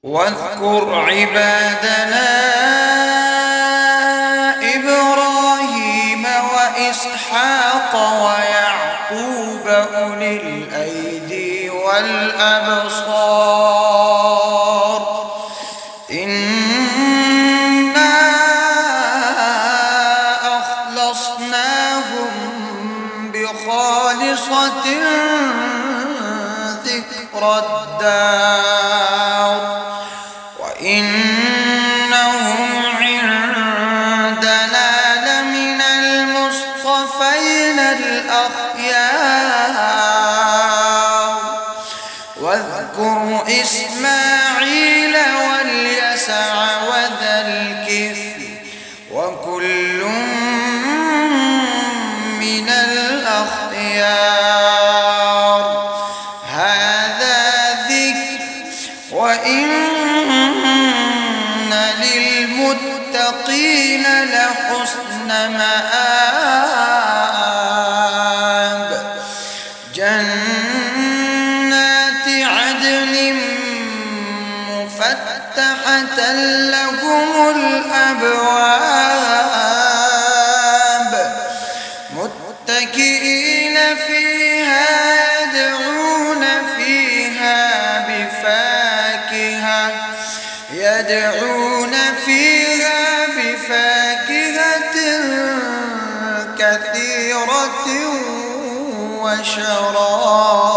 واذكر عبادنا إبراهيم وإسحاق ويعقوب أولي الأيدي والأبصار إنا أخلصناهم بخالصة ذكر الدار وإنهم عندنا لمن المصطفين الأخيار واذكر إسماعيل واليسع وذا الكفل وكل من الأخيار هذا ذكر وإن للمتقين لحسن مآب جنات عدن مفتحة لهم الأبواب متكئين فيها يدعون فيها بفاكهة كثيرة وشراب